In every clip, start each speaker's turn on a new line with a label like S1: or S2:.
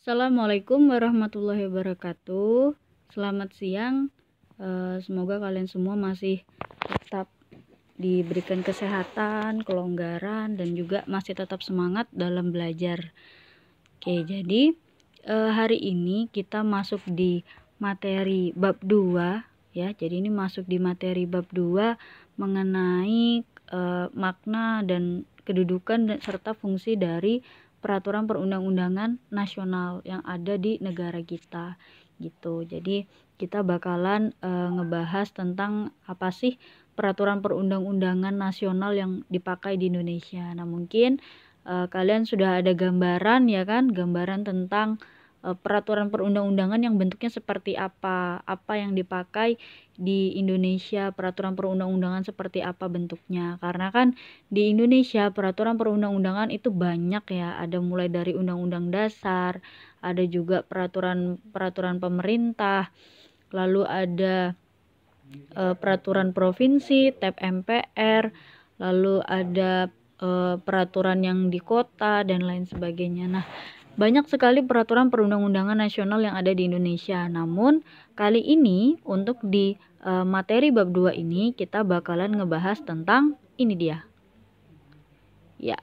S1: Assalamualaikum warahmatullahi wabarakatuh. Selamat siang. Semoga kalian semua masih tetap diberikan kesehatan, kelonggaran, dan juga masih tetap semangat dalam belajar. Oke, jadi hari ini kita masuk di materi bab 2 ya. Jadi ini masuk di materi bab 2 mengenai makna dan kedudukan serta fungsi dari peraturan perundang-undangan nasional yang ada di negara kita gitu. Jadi kita bakalan ngebahas tentang apa sih peraturan perundang-undangan nasional yang dipakai di Indonesia. Nah, mungkin kalian sudah ada gambaran ya kan, gambaran tentang peraturan perundang-undangan yang bentuknya seperti apa yang dipakai di Indonesia, peraturan perundang-undangan seperti apa bentuknya. Karena kan di Indonesia peraturan perundang-undangan itu banyak ya, ada mulai dari undang-undang dasar, ada juga peraturan pemerintah, lalu ada peraturan provinsi, TAP MPR, lalu ada peraturan yang di kota dan lain sebagainya. Nah, banyak sekali peraturan perundang-undangan nasional yang ada di Indonesia. Namun, kali ini untuk di materi bab 2 ini kita bakalan ngebahas tentang ini dia. Ya,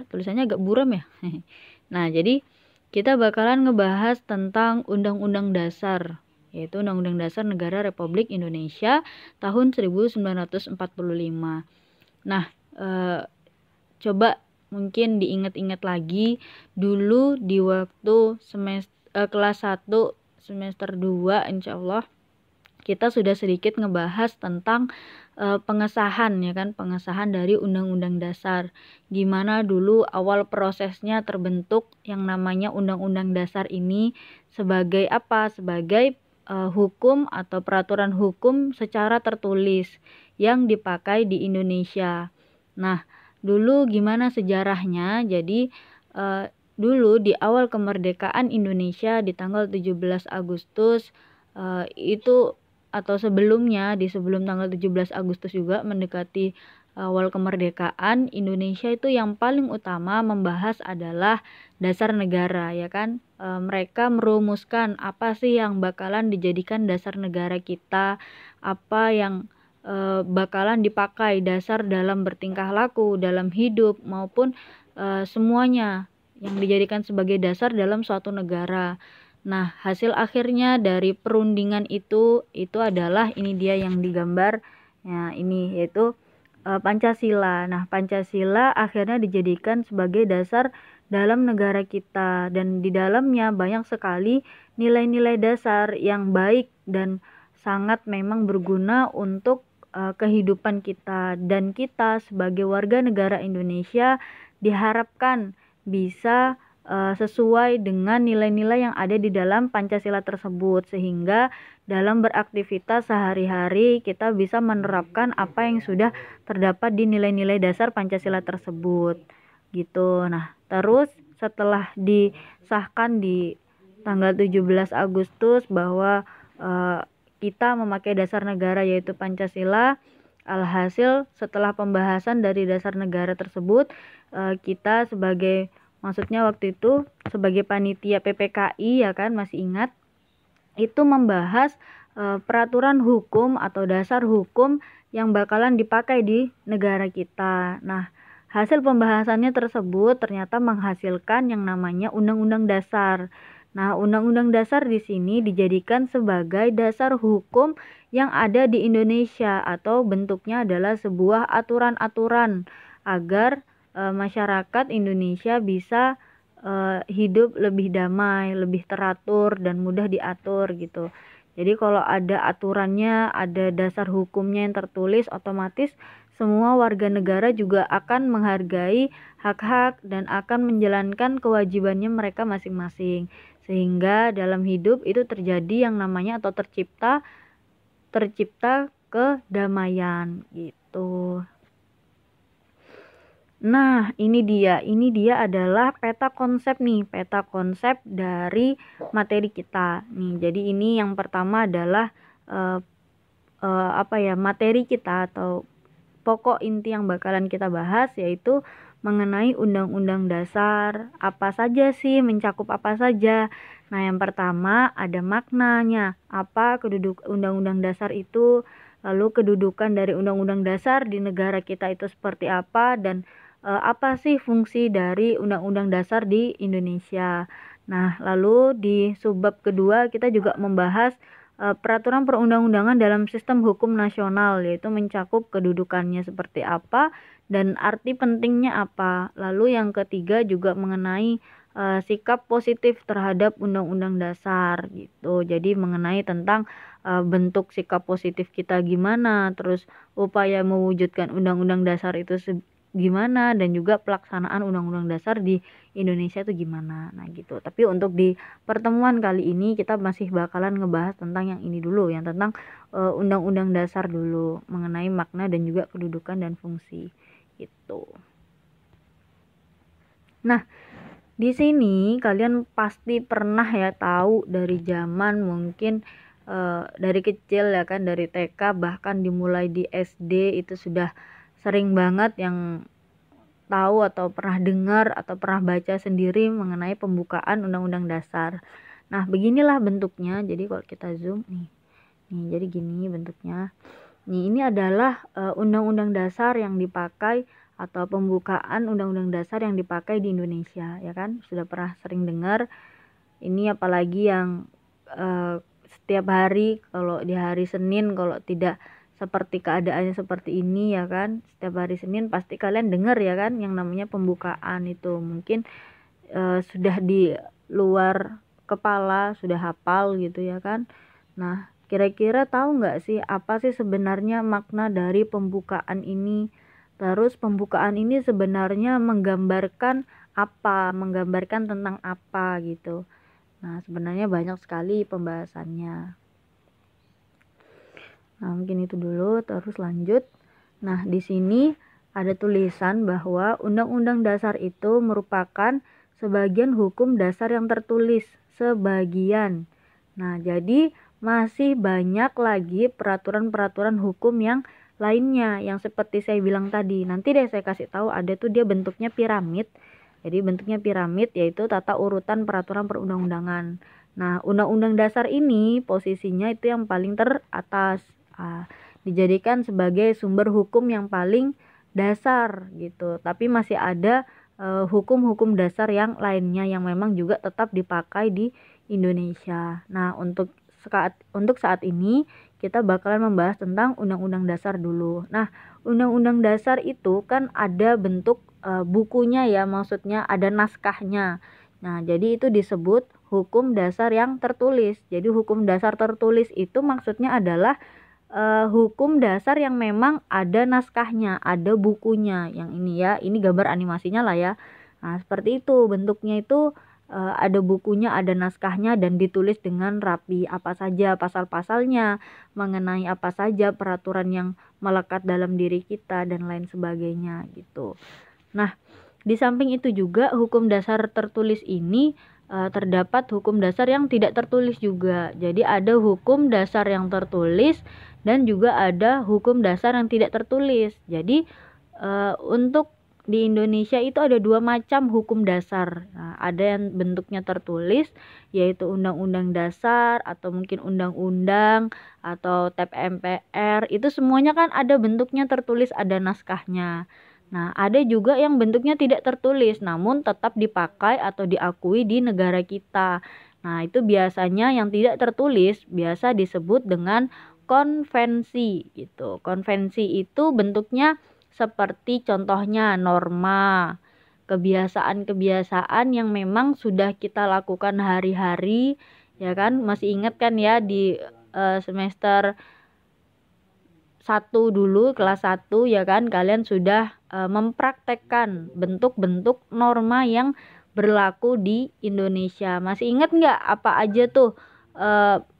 S1: tulisannya agak buram ya. Nah, jadi kita bakalan ngebahas tentang Undang-Undang Dasar, yaitu Undang-Undang Dasar Negara Republik Indonesia tahun 1945. Nah, coba mungkin diingat-ingat lagi dulu di waktu kelas 1 semester 2 insyaallah kita sudah sedikit ngebahas tentang pengesahan ya kan, pengesahan dari Undang-Undang Dasar. Gimana dulu awal prosesnya terbentuk yang namanya Undang-Undang Dasar ini sebagai apa? Sebagai hukum atau peraturan hukum secara tertulis yang dipakai di Indonesia. Nah, dulu gimana sejarahnya? Jadi dulu di awal kemerdekaan Indonesia di tanggal 17 Agustus itu atau sebelumnya sebelum tanggal 17 Agustus juga mendekati awal kemerdekaan Indonesia itu yang paling utama membahas adalah dasar negara ya kan. Mereka merumuskan apa sih yang bakalan dijadikan dasar negara kita, apa yang bakalan dipakai dasar dalam bertingkah laku, dalam hidup maupun semuanya yang dijadikan sebagai dasar dalam suatu negara. Nah, hasil akhirnya dari perundingan itu adalah ini dia yang digambar. Ya, ini yaitu Pancasila. Nah, Pancasila akhirnya dijadikan sebagai dasar dalam negara kita dan di dalamnya banyak sekali nilai-nilai dasar yang baik dan sangat memang berguna untuk kehidupan kita, dan kita sebagai warga negara Indonesia diharapkan bisa sesuai dengan nilai-nilai yang ada di dalam Pancasila tersebut, sehingga dalam beraktivitas sehari-hari kita bisa menerapkan apa yang sudah terdapat di nilai-nilai dasar Pancasila tersebut gitu. Nah, terus setelah disahkan di tanggal 17 Agustus bahwa kita memakai dasar negara yaitu Pancasila, alhasil setelah pembahasan dari dasar negara tersebut kita maksudnya waktu itu sebagai panitia PPKI ya kan, masih ingat, itu membahas peraturan hukum atau dasar hukum yang bakalan dipakai di negara kita. Nah, hasil pembahasannya tersebut ternyata menghasilkan yang namanya Undang-Undang Dasar. Nah, Undang-Undang Dasar di sini dijadikan sebagai dasar hukum yang ada di Indonesia atau bentuknya adalah sebuah aturan-aturan agar masyarakat Indonesia bisa hidup lebih damai, lebih teratur dan mudah diatur gitu. Jadi kalau ada aturannya, ada dasar hukumnya yang tertulis, otomatis semua warga negara juga akan menghargai hak-hak dan akan menjalankan kewajibannya mereka masing-masing. Sehingga dalam hidup itu terjadi yang namanya atau tercipta kedamaian gitu. Nah, ini dia adalah peta konsep dari materi kita. Nih, jadi ini yang pertama adalah materi kita atau pokok inti yang bakalan kita bahas, yaitu mengenai Undang-Undang Dasar. Apa saja sih, mencakup apa saja? Nah, yang pertama ada maknanya. Apa Undang-Undang Dasar itu? Lalu kedudukan dari Undang-Undang Dasar di negara kita itu seperti apa, dan apa sih fungsi dari Undang-Undang Dasar di Indonesia. Nah, lalu di subbab kedua kita juga membahas peraturan perundang-undangan dalam sistem hukum nasional, yaitu mencakup kedudukannya seperti apa dan arti pentingnya apa. Lalu yang ketiga juga mengenai sikap positif terhadap Undang-Undang Dasar gitu. Jadi mengenai tentang bentuk sikap positif kita gimana, terus upaya mewujudkan Undang-Undang Dasar itu gimana, dan juga pelaksanaan Undang-Undang Dasar di Indonesia itu gimana. Nah gitu. Tapi untuk di pertemuan kali ini kita masih bakalan ngebahas tentang yang ini dulu, yang tentang Undang-Undang Dasar dulu, mengenai makna dan juga kedudukan dan fungsi gitu. Nah, di sini kalian pasti pernah ya tahu dari zaman mungkin dari kecil ya kan, dari TK bahkan dimulai di SD itu sudah sering banget yang tahu atau pernah dengar atau pernah baca sendiri mengenai pembukaan Undang-Undang Dasar. Nah, beginilah bentuknya. Jadi kalau kita zoom nih, jadi gini bentuknya. Nih, ini adalah Undang-Undang Dasar yang dipakai atau pembukaan Undang-Undang Dasar yang dipakai di Indonesia, ya kan? Sudah pernah sering dengar. Ini apalagi yang setiap hari, kalau di hari Senin, kalau tidak seperti keadaannya seperti ini ya kan, setiap hari Senin pasti kalian dengar ya kan yang namanya pembukaan itu. Mungkin sudah di luar kepala, sudah hafal gitu ya kan. Nah, kira-kira tahu nggak sih apa sih sebenarnya makna dari pembukaan ini? Terus pembukaan ini sebenarnya menggambarkan apa, menggambarkan tentang apa gitu. Nah, sebenarnya banyak sekali pembahasannya. Nah, mungkin itu dulu, terus lanjut. Nah, di sini ada tulisan bahwa Undang-Undang Dasar itu merupakan sebagian hukum dasar yang tertulis, sebagian. Nah, jadi masih banyak lagi peraturan-peraturan hukum yang lainnya yang seperti saya bilang tadi. Nanti deh saya kasih tahu, ada tuh dia bentuknya piramid. Jadi bentuknya piramid yaitu tata urutan peraturan perundang-undangan. Nah, Undang-Undang Dasar ini posisinya itu yang paling teratas. Dijadikan sebagai sumber hukum yang paling dasar gitu. Tapi masih ada hukum-hukum dasar yang lainnya yang memang juga tetap dipakai di Indonesia. Nah, untuk saat ini kita bakalan membahas tentang Undang-Undang Dasar dulu. Nah, Undang-Undang Dasar itu kan ada bentuk bukunya ya, maksudnya ada naskahnya. Nah, jadi itu disebut hukum dasar yang tertulis. Jadi hukum dasar tertulis itu maksudnya adalah hukum dasar yang memang ada naskahnya, ada bukunya. Yang ini ya, ini gambar animasinya lah ya. Nah, seperti itu bentuknya itu, ada bukunya, ada naskahnya, dan ditulis dengan rapi apa saja pasal-pasalnya, mengenai apa saja peraturan yang melekat dalam diri kita dan lain sebagainya gitu. Nah, di samping itu juga hukum dasar tertulis ini terdapat hukum dasar yang tidak tertulis juga. Jadi ada hukum dasar yang tertulis dan juga ada hukum dasar yang tidak tertulis. Jadi untuk di Indonesia itu ada dua macam hukum dasar. Nah, ada yang bentuknya tertulis yaitu Undang-Undang Dasar atau mungkin Undang-Undang atau TAP MPR. Itu semuanya kan ada bentuknya tertulis, ada naskahnya. Nah, ada juga yang bentuknya tidak tertulis namun tetap dipakai atau diakui di negara kita. Nah, itu biasanya yang tidak tertulis biasa disebut dengan konvensi gitu. Konvensi itu bentuknya seperti contohnya norma, kebiasaan-kebiasaan yang memang sudah kita lakukan hari-hari, ya kan? Masih ingat kan ya di semester 1 dulu, kelas 1 ya kan, kalian sudah mempraktekkan bentuk-bentuk norma yang berlaku di Indonesia. Masih ingat nggak apa aja tuh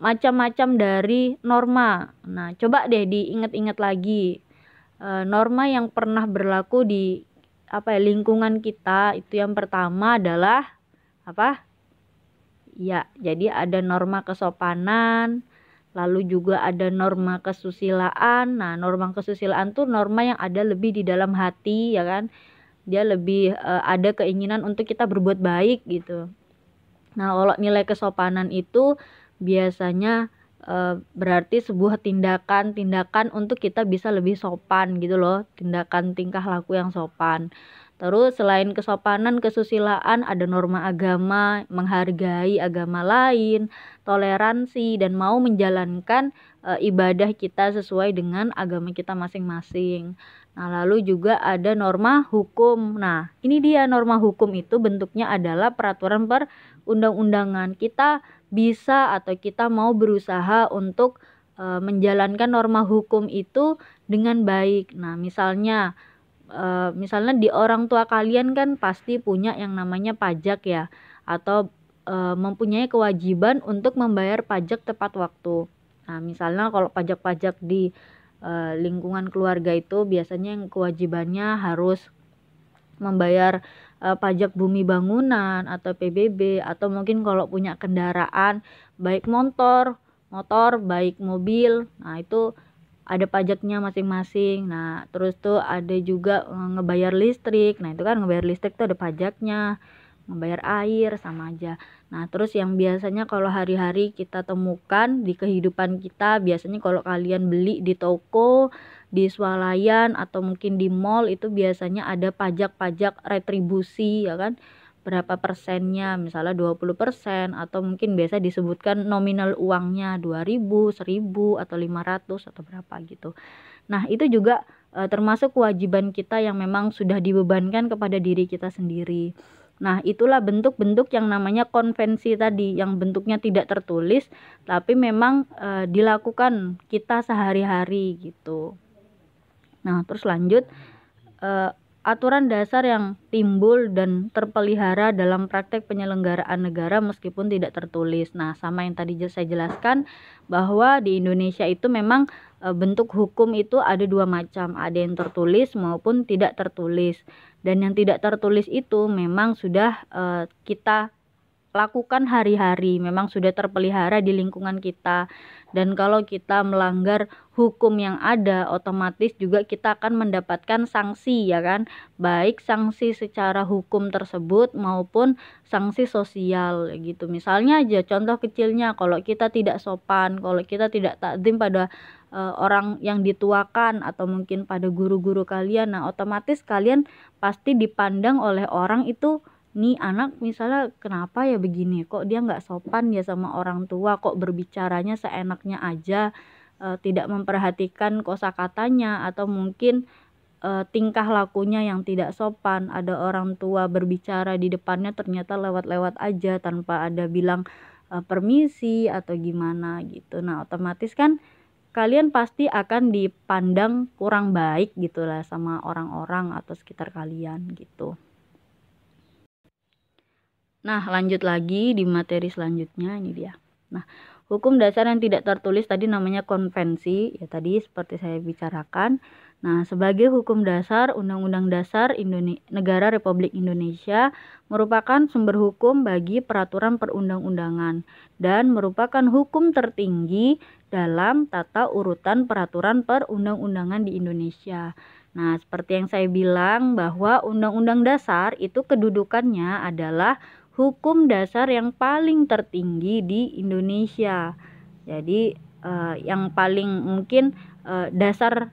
S1: macam-macam dari norma? Nah, coba deh diingat-ingat lagi. Norma yang pernah berlaku di lingkungan kita itu yang pertama adalah apa? Ya, jadi ada norma kesopanan, lalu juga ada norma kesusilaan. Nah, norma kesusilaan tuh norma yang ada lebih di dalam hati ya kan. dia lebih ada keinginan untuk kita berbuat baik gitu. Nah, kalau nilai kesopanan itu biasanya berarti sebuah tindakan untuk kita bisa lebih sopan gitu loh, tindakan tingkah laku yang sopan. Terus selain kesopanan, kesusilaan, ada norma agama, menghargai agama lain, toleransi, dan mau menjalankan ibadah kita sesuai dengan agama kita masing-masing. Nah, lalu juga ada norma hukum. Nah, ini dia norma hukum itu bentuknya adalah peraturan perundang-undangan. Kita bisa atau kita mau berusaha untuk menjalankan norma hukum itu dengan baik. Nah, misalnya di orang tua kalian kan pasti punya yang namanya pajak ya, atau mempunyai kewajiban untuk membayar pajak tepat waktu. Nah, misalnya kalau pajak-pajak di lingkungan keluarga itu biasanya yang kewajibannya harus membayar pajak bumi bangunan atau PBB, atau mungkin kalau punya kendaraan baik motor, baik mobil, nah itu ada pajaknya masing-masing. Nah, terus tuh ada juga ngebayar listrik. Nah, itu kan ngebayar listrik tuh ada pajaknya. Ngebayar air sama aja. Nah, terus yang biasanya kalau hari-hari kita temukan di kehidupan kita, biasanya kalau kalian beli di toko, di swalayan atau mungkin di mall, itu biasanya ada pajak-pajak retribusi ya kan. Berapa persennya, misalnya 20%, atau mungkin biasa disebutkan nominal uangnya 2.000, 1.000 atau 500 atau berapa gitu. Nah, itu juga termasuk kewajiban kita yang memang sudah dibebankan kepada diri kita sendiri. Nah, itulah bentuk-bentuk yang namanya konvensi tadi, yang bentuknya tidak tertulis tapi memang dilakukan kita sehari-hari gitu. Nah, terus lanjut, aturan dasar yang timbul dan terpelihara dalam praktek penyelenggaraan negara meskipun tidak tertulis. Nah, sama yang tadi saya jelaskan bahwa di Indonesia itu memang bentuk hukum itu ada dua macam, ada yang tertulis maupun tidak tertulis. Dan yang tidak tertulis itu memang sudah kita lakukan hari-hari, memang sudah terpelihara di lingkungan kita. Dan kalau kita melanggar hukum yang ada, otomatis juga kita akan mendapatkan sanksi ya kan, baik sanksi secara hukum tersebut maupun sanksi sosial gitu. Misalnya aja contoh kecilnya, kalau kita tidak sopan, kalau kita tidak takzim pada orang yang dituakan atau mungkin pada guru-guru kalian, nah otomatis kalian pasti dipandang oleh orang itu, nih anak misalnya kenapa ya begini, kok dia nggak sopan ya sama orang tua, kok berbicaranya seenaknya aja, tidak memperhatikan kosakatanya, atau mungkin tingkah lakunya yang tidak sopan. Ada orang tua berbicara di depannya ternyata lewat-lewat aja tanpa ada bilang permisi atau gimana gitu. Nah, otomatis kan kalian pasti akan dipandang kurang baik gitulah sama orang-orang atau sekitar kalian gitu. Nah, lanjut lagi di materi selanjutnya, ini dia. Nah, hukum dasar yang tidak tertulis tadi namanya konvensi, ya tadi seperti saya bicarakan. Nah, sebagai hukum dasar, Undang-Undang Dasar Negara Republik Indonesia merupakan sumber hukum bagi peraturan perundang-undangan dan merupakan hukum tertinggi dalam tata urutan peraturan perundang-undangan di Indonesia. Nah, seperti yang saya bilang bahwa Undang-Undang Dasar itu kedudukannya adalah hukum dasar yang paling tertinggi di Indonesia. Jadi yang paling mungkin dasar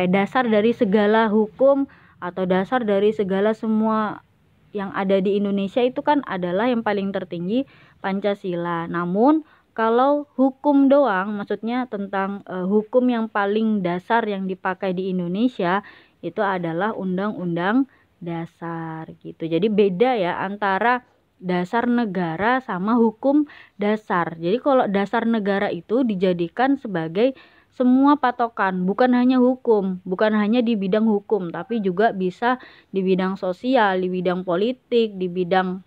S1: dasar dari segala hukum atau dasar dari segala semua yang ada di Indonesia itu kan adalah yang paling tertinggi Pancasila. Namun kalau hukum doang, maksudnya tentang hukum yang paling dasar yang dipakai di Indonesia itu adalah Undang-Undang Dasar gitu. Jadi beda ya antara dasar negara sama hukum dasar. Jadi kalau dasar negara itu dijadikan sebagai semua patokan, bukan hanya hukum, bukan hanya di bidang hukum, tapi juga bisa di bidang sosial, di bidang politik, di bidang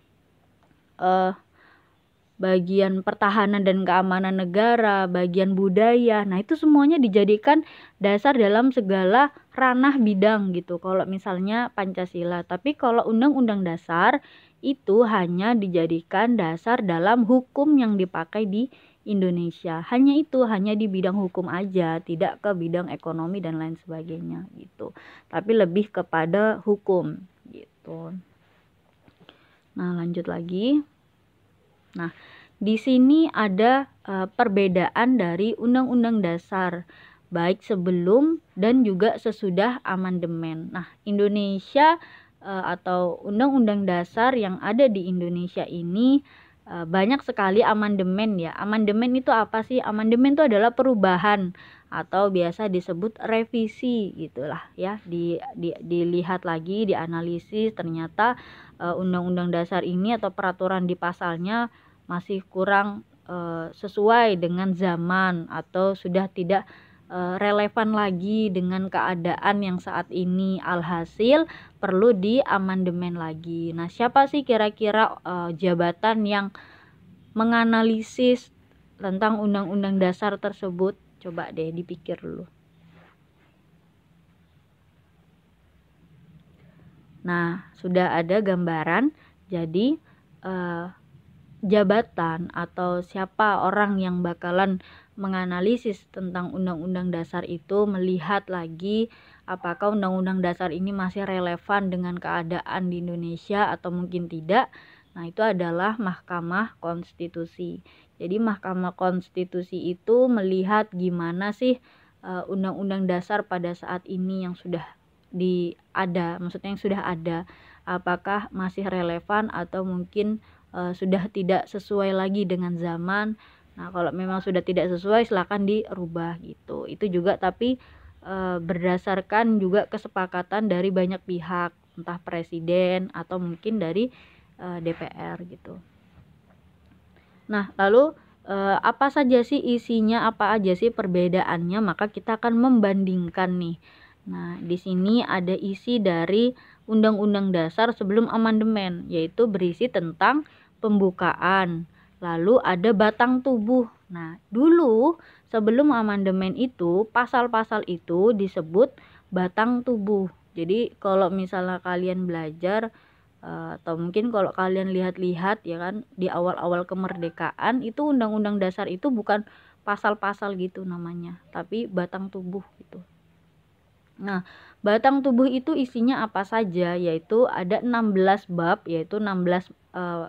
S1: bagian pertahanan dan keamanan negara, bagian budaya. Nah, itu semuanya dijadikan dasar dalam segala ranah bidang gitu. Kalau misalnya Pancasila, tapi kalau Undang-Undang Dasar itu hanya dijadikan dasar dalam hukum yang dipakai di Indonesia. Hanya itu, hanya di bidang hukum aja, tidak ke bidang ekonomi dan lain sebagainya gitu. Tapi lebih kepada hukum gitu. gitu. Nah, lanjut lagi. Nah, di sini ada perbedaan dari Undang-Undang Dasar baik sebelum dan juga sesudah amandemen. Nah, Indonesia atau Undang-Undang Dasar yang ada di Indonesia ini banyak sekali amandemen ya. Amandemen itu apa sih? Amandemen itu adalah perubahan atau biasa disebut revisi gitulah ya. Dilihat lagi, dianalisis, ternyata Undang-Undang Dasar ini atau peraturan di pasalnya masih kurang sesuai dengan zaman atau sudah tidak relevan lagi dengan keadaan yang saat ini, alhasil perlu diamandemen lagi. Nah, siapa sih kira-kira jabatan yang menganalisis tentang Undang-Undang Dasar tersebut? Coba deh dipikir dulu. Nah, sudah ada gambaran. Jadi jabatan atau siapa orang yang bakalan menganalisis tentang Undang-Undang Dasar itu melihat lagi apakah Undang-Undang Dasar ini masih relevan dengan keadaan di Indonesia atau mungkin tidak. Nah, itu adalah Mahkamah Konstitusi. Jadi Mahkamah Konstitusi itu melihat gimana sih Undang-Undang Dasar pada saat ini yang sudah maksudnya yang sudah ada, apakah masih relevan atau mungkin sudah tidak sesuai lagi dengan zaman. Nah, kalau memang sudah tidak sesuai silakan dirubah gitu. Itu juga tapi berdasarkan juga kesepakatan dari banyak pihak, entah presiden atau mungkin dari DPR gitu. Nah, lalu apa saja sih isinya, apa aja sih perbedaannya? Maka kita akan membandingkan nih. Nah, di sini ada isi dari Undang-Undang Dasar sebelum amandemen, yaitu berisi tentang pembukaan, lalu ada batang tubuh. Nah, dulu sebelum amandemen itu pasal-pasal itu disebut batang tubuh. Jadi kalau misalnya kalian belajar atau mungkin kalau kalian lihat-lihat ya kan di awal-awal kemerdekaan itu Undang-Undang Dasar itu bukan pasal-pasal gitu namanya, tapi batang tubuh gitu. Nah, batang tubuh itu isinya apa saja, yaitu ada 16 bab, yaitu 16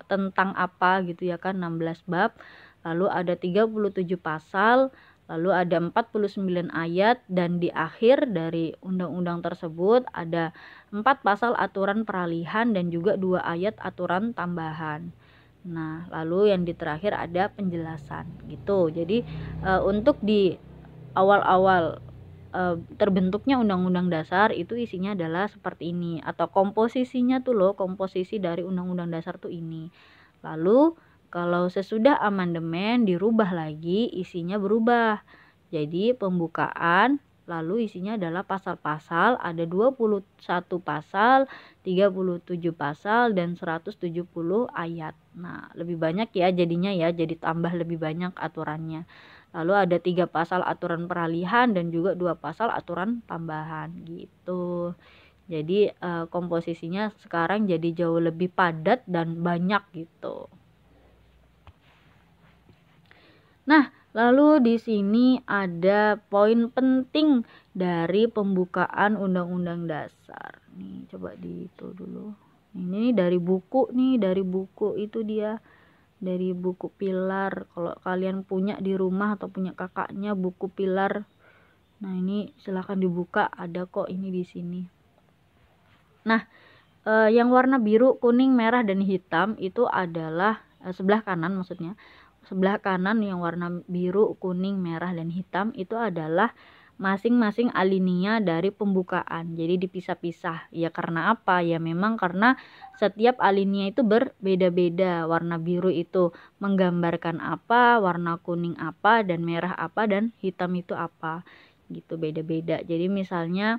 S1: tentang apa gitu ya kan, 16 bab, lalu ada 37 pasal, lalu ada 49 ayat, dan di akhir dari undang-undang tersebut ada 4 pasal aturan peralihan dan juga 2 ayat aturan tambahan. Nah, lalu yang di terakhir ada penjelasan gitu. Jadi untuk di awal-awal terbentuknya Undang-Undang Dasar itu isinya adalah seperti ini, atau komposisinya tuh loh, komposisi dari Undang-Undang Dasar tuh ini. Lalu kalau sesudah amandemen dirubah lagi, isinya berubah. Jadi pembukaan lalu isinya adalah pasal-pasal, ada 21 pasal, 37 pasal dan 170 ayat. Nah, lebih banyak ya jadinya ya, jadi tambah lebih banyak aturannya. Lalu ada 3 pasal aturan peralihan dan juga 2 pasal aturan tambahan gitu. Jadi komposisinya sekarang jadi jauh lebih padat dan banyak gitu. Nah, lalu di sini ada poin penting dari pembukaan Undang-Undang Dasar. Nih, coba itu dulu. Ini dari buku nih, dari buku itu dia. Dari buku Pilar. Kalau kalian punya di rumah atau punya kakaknya buku Pilar, nah ini silahkan dibuka, ada kok ini di sini. Nah, yang warna biru, kuning, merah dan hitam itu adalah sebelah kanan, maksudnya sebelah kanan yang warna biru, kuning, merah dan hitam itu adalah masing-masing alinea dari pembukaan. Jadi dipisah-pisah. Ya karena apa? Ya memang karena setiap alinea itu berbeda-beda. Warna biru itu menggambarkan apa, warna kuning apa, dan merah apa, dan hitam itu apa. Gitu beda-beda. Jadi misalnya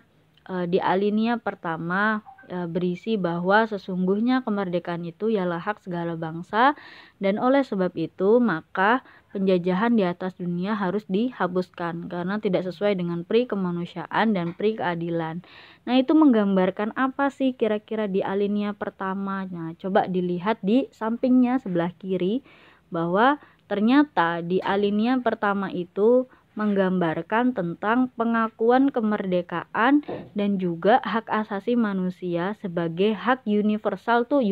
S1: di alinea pertama berisi bahwa sesungguhnya kemerdekaan itu ialah hak segala bangsa, dan oleh sebab itu maka penjajahan di atas dunia harus dihapuskan karena tidak sesuai dengan pri kemanusiaan dan pri keadilan. Nah, itu menggambarkan apa sih kira-kira di alinea pertama? Nah, coba dilihat di sampingnya sebelah kiri bahwa ternyata di alinea pertama itu menggambarkan tentang pengakuan kemerdekaan dan juga hak asasi manusia sebagai hak universal tuh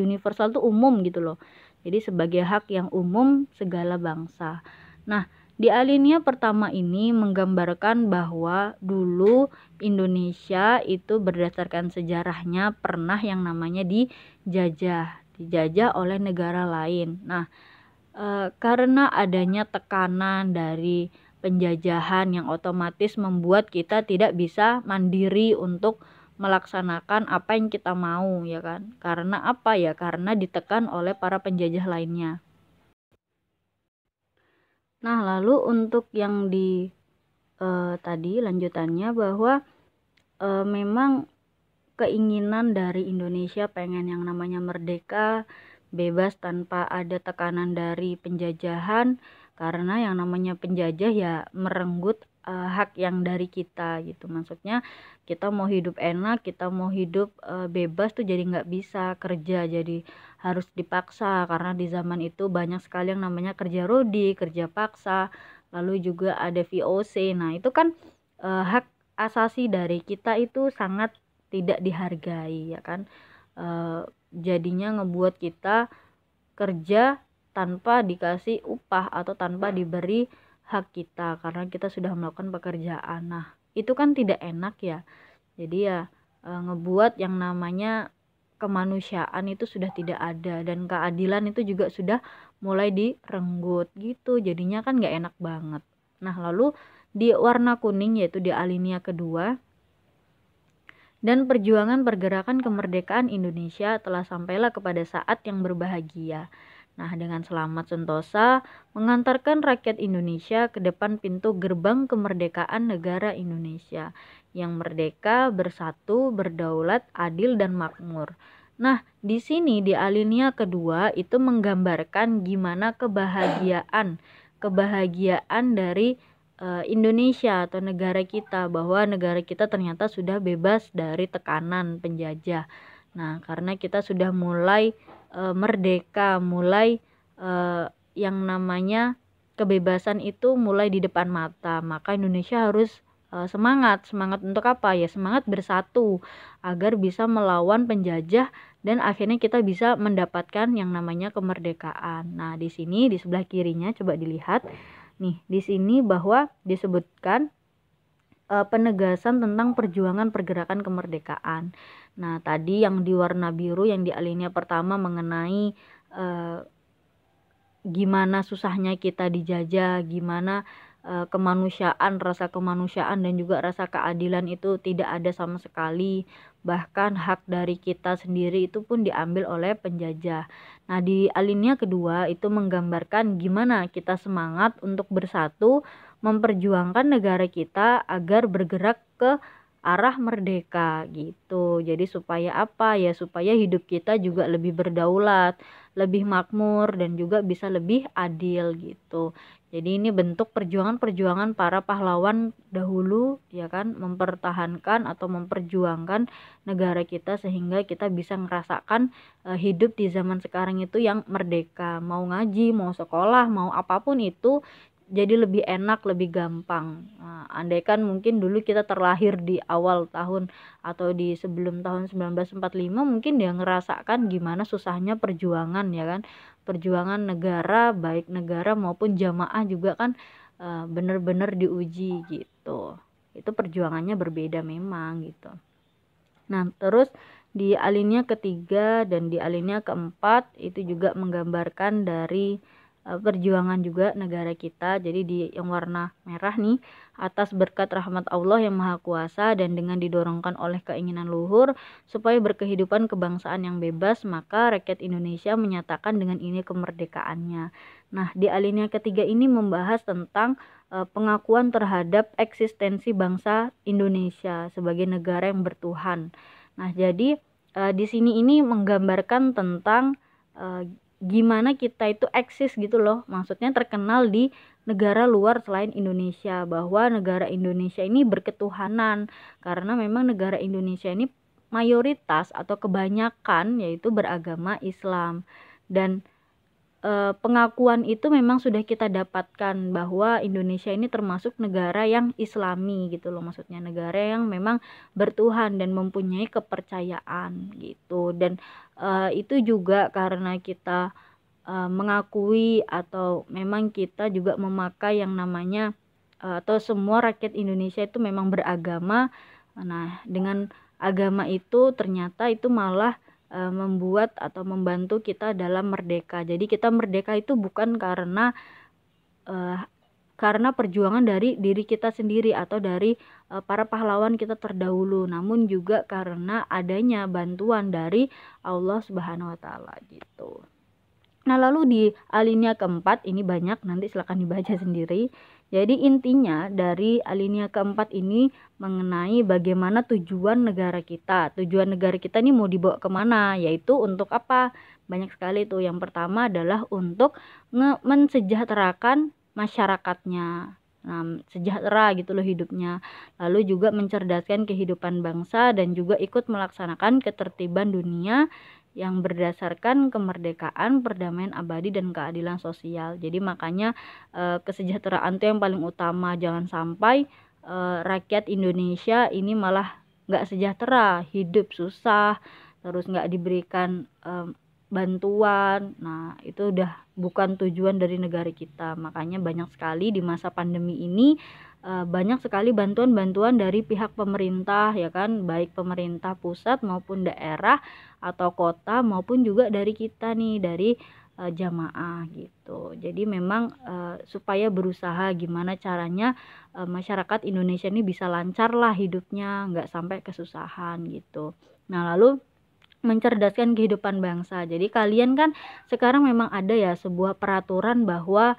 S1: umum gitu loh. Jadi sebagai hak yang umum segala bangsa. Nah, di alinea pertama ini menggambarkan bahwa dulu Indonesia itu berdasarkan sejarahnya pernah yang namanya dijajah oleh negara lain. Nah, karena adanya tekanan dari penjajahan yang otomatis membuat kita tidak bisa mandiri untuk melaksanakan apa yang kita mau, ya kan? Karena apa ya? Karena ditekan oleh para penjajah lainnya. Nah, lalu untuk yang di tadi lanjutannya bahwa memang keinginan dari Indonesia pengen yang namanya merdeka, bebas tanpa ada tekanan dari penjajahan, karena yang namanya penjajah ya merenggut hak yang dari kita gitu. Maksudnya kita mau hidup enak, kita mau hidup bebas tuh jadi nggak bisa kerja, jadi harus dipaksa karena di zaman itu banyak sekali yang namanya kerja rodi, kerja paksa, lalu juga ada VOC. Nah, itu kan hak asasi dari kita itu sangat tidak dihargai, ya kan. Jadinya ngebuat kita kerja tanpa dikasih upah atau tanpa diberi hak kita karena kita sudah melakukan pekerjaan. Nah, itu kan tidak enak ya. Jadi ya ngebuat yang namanya kemanusiaan itu sudah tidak ada dan keadilan itu juga sudah mulai direnggut gitu. Jadinya kan nggak enak banget. Nah, lalu di warna kuning yaitu di alinea kedua, dan perjuangan pergerakan kemerdekaan Indonesia telah sampailah kepada saat yang berbahagia. Nah, dengan selamat sentosa mengantarkan rakyat Indonesia ke depan pintu gerbang kemerdekaan negara Indonesia yang merdeka, bersatu, berdaulat, adil dan makmur. Nah, di sini di alinea kedua itu menggambarkan gimana kebahagiaan dari Indonesia atau negara kita, bahwa negara kita ternyata sudah bebas dari tekanan penjajah. Nah, karena kita sudah mulai merdeka, mulai yang namanya kebebasan itu mulai di depan mata, maka Indonesia harus semangat untuk apa ya? Semangat bersatu agar bisa melawan penjajah dan akhirnya kita bisa mendapatkan yang namanya kemerdekaan. Nah, di sini di sebelah kirinya coba dilihat. Nih, di sini bahwa disebutkan penegasan tentang perjuangan pergerakan kemerdekaan. Nah, tadi yang di warna biru yang di alinea pertama mengenai gimana susahnya kita dijajah, gimana kemanusiaan, rasa kemanusiaan dan juga rasa keadilan itu tidak ada sama sekali. Bahkan hak dari kita sendiri itu pun diambil oleh penjajah. Nah, di alinea kedua itu menggambarkan gimana kita semangat untuk bersatu memperjuangkan negara kita agar bergerak ke arah merdeka gitu. Jadi supaya apa ya? Supaya hidup kita juga lebih berdaulat, lebih makmur dan juga bisa lebih adil gitu. Jadi ini bentuk perjuangan-perjuangan para pahlawan dahulu, ya kan, mempertahankan atau memperjuangkan negara kita sehingga kita bisa ngerasakan hidup di zaman sekarang itu yang merdeka. Mau ngaji, mau sekolah, mau apapun itu jadi lebih enak, lebih gampang. Nah, andaikan mungkin dulu kita terlahir di awal tahun atau di sebelum tahun 1945, mungkin dia ngerasakan gimana susahnya perjuangan, ya kan. Perjuangan negara, baik negara maupun jamaah juga kan benar-benar diuji gitu. Itu perjuangannya berbeda memang gitu. Nah, terus di alinea ketiga dan di alinea keempat itu juga menggambarkan dari perjuangan juga negara kita. Jadi di yang warna merah nih, atas berkat rahmat Allah yang Maha Kuasa dan dengan didorongkan oleh keinginan luhur supaya berkehidupan kebangsaan yang bebas, maka rakyat Indonesia menyatakan dengan ini kemerdekaannya. Nah, di alinea ketiga ini membahas tentang pengakuan terhadap eksistensi bangsa Indonesia sebagai negara yang bertuhan. Nah, jadi di sini ini menggambarkan tentang gimana kita itu eksis gitu loh, maksudnya terkenal di negara luar selain Indonesia, bahwa negara Indonesia ini berketuhanan karena memang negara Indonesia ini mayoritas atau kebanyakan yaitu beragama Islam. Dan pengakuan itu memang sudah kita dapatkan bahwa Indonesia ini termasuk negara yang Islami gitu loh, maksudnya negara yang memang bertuhan dan mempunyai kepercayaan gitu. Dan itu juga karena kita mengakui atau memang kita juga memakai yang namanya atau semua rakyat Indonesia itu memang beragama. Nah, dengan agama itu ternyata itu malah membuat atau membantu kita dalam merdeka. Jadi kita merdeka itu bukan karena perjuangan dari diri kita sendiri atau dari para pahlawan kita terdahulu, namun juga karena adanya bantuan dari Allah Subhanahu wa taala gitu. Nah, lalu di alinea keempat ini banyak, nanti silakan dibaca sendiri. Jadi intinya dari alinea keempat ini mengenai bagaimana tujuan negara kita. Tujuan negara kita ini mau dibawa kemana, yaitu untuk apa? Banyak sekali tuh. Yang pertama adalah untuk mensejahterakan masyarakatnya. Nah, sejahtera gitu loh hidupnya. Lalu juga mencerdaskan kehidupan bangsa dan juga ikut melaksanakan ketertiban dunia yang berdasarkan kemerdekaan, perdamaian abadi, dan keadilan sosial. Jadi makanya kesejahteraan itu yang paling utama. Jangan sampai rakyat Indonesia ini malah nggak sejahtera, hidup susah, terus nggak diberikan bantuan. Nah, itu udah bukan tujuan dari negara kita. Makanya banyak sekali di masa pandemi ini banyak sekali bantuan-bantuan dari pihak pemerintah, ya kan, baik pemerintah pusat maupun daerah atau kota maupun juga dari kita nih, dari jamaah gitu. Jadi memang supaya berusaha gimana caranya masyarakat Indonesia ini bisa lancar lah hidupnya, nggak sampai kesusahan gitu. Nah, lalu mencerdaskan kehidupan bangsa. Jadi kalian kan sekarang memang ada ya sebuah peraturan bahwa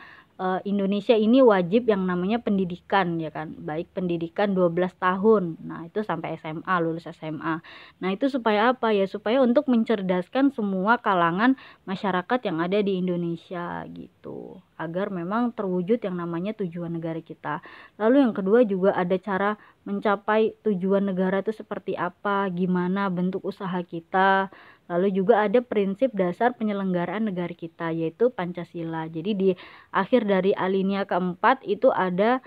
S1: Indonesia ini wajib yang namanya pendidikan, ya kan, baik pendidikan 12 tahun. Nah, itu sampai SMA, lulus SMA. Nah, itu supaya apa ya? Supaya untuk mencerdaskan semua kalangan masyarakat yang ada di Indonesia gitu, agar memang terwujud yang namanya tujuan negara kita. Lalu yang kedua juga ada cara mencapai tujuan negara itu seperti apa, gimana bentuk usaha kita. Lalu juga ada prinsip dasar penyelenggaraan negara kita, yaitu Pancasila. Jadi di akhir dari alinea keempat itu ada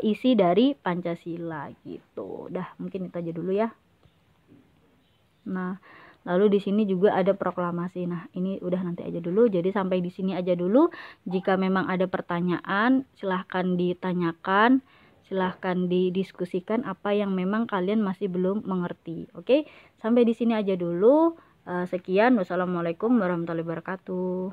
S1: isi dari Pancasila gitu. Udah, mungkin itu aja dulu ya. Nah, lalu di sini juga ada proklamasi. Nah, ini udah nanti aja dulu. Jadi sampai di sini aja dulu. Jika memang ada pertanyaan, silahkan ditanyakan. Silahkan didiskusikan apa yang memang kalian masih belum mengerti. Oke, sampai di sini aja dulu. Sekian, wassalamualaikum warahmatullahi wabarakatuh.